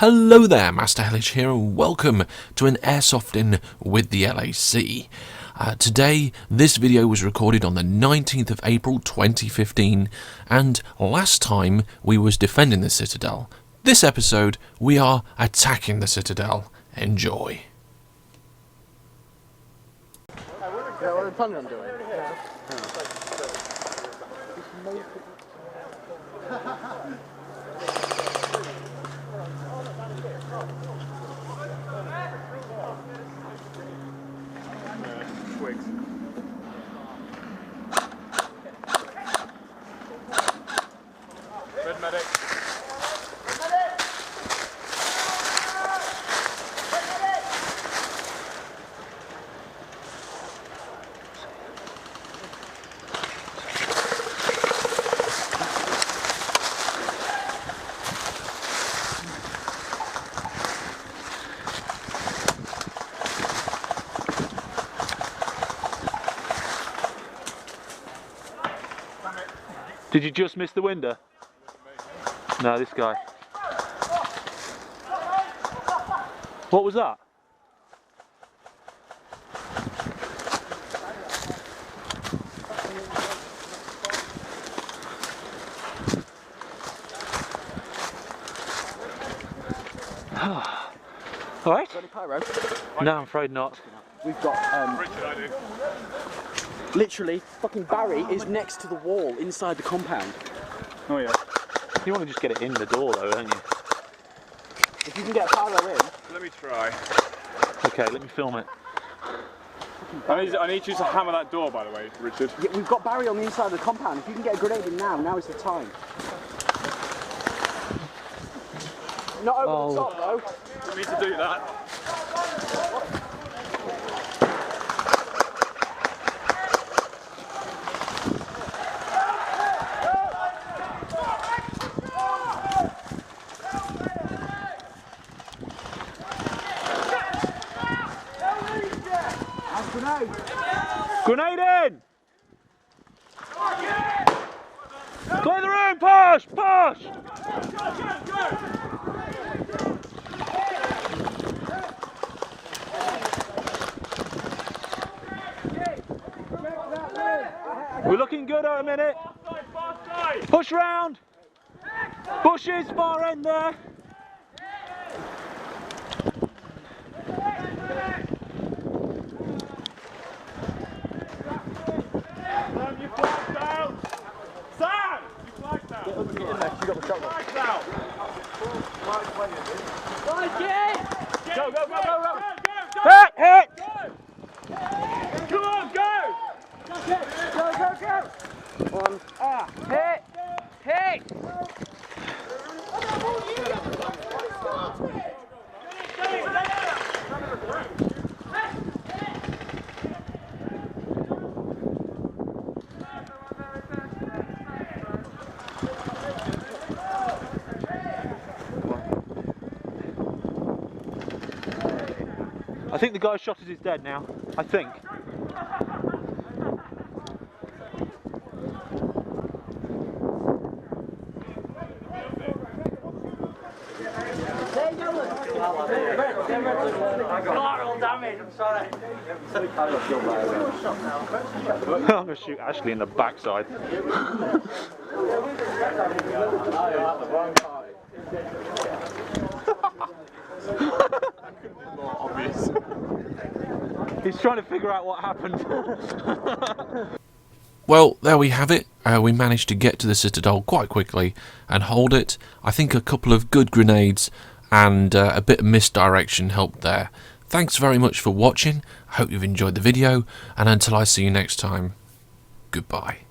Hello there, Master Hellish here, and welcome to an Airsofting with the LAC. Today, this video was recorded on the 19th of April 2015, and last time we was defending the Citadel. This episode, we are attacking the Citadel. Enjoy. Yeah, what are they planning on doing? Twigs. Red medic. Did you just miss the window? No, this guy. What was that? All right. Got any pyro? No, I'm afraid not. We've got Richard, I do. literally fucking Barry is next to the wall inside the compound. Oh yeah. You want to just get it in the door though, don't you? If you can get a pyro in, Let me try. Okay, let me film it. I need you to hammer that door, by the way, Richard. yeah, we've got Barry on the inside of the compound. If you can get a grenade in now is the time. Not over the top though. For me to do that. Grenade! Grenade in! Clear the room! Push! Push! We're looking good at a minute. Push round. Bushes, far end there. Sam, you flagged out! Sam! You flagged out! Get in there, you got the shotgun. Flagged out! Go, go, go, go, go. Go! Hit, hit. Come on, go! One. Hit, hit. I think the guy shot us is dead now. I think. Collateral damage, I'm sorry. I'm going to shoot Ashley in the backside. He's trying to figure out what happened. Well, there we have it. We managed to get to the Citadel quite quickly and hold it. I think a couple of good grenades and a bit of misdirection helped there. Thanks very much for watching. I hope you've enjoyed the video, and until I see you next time, goodbye.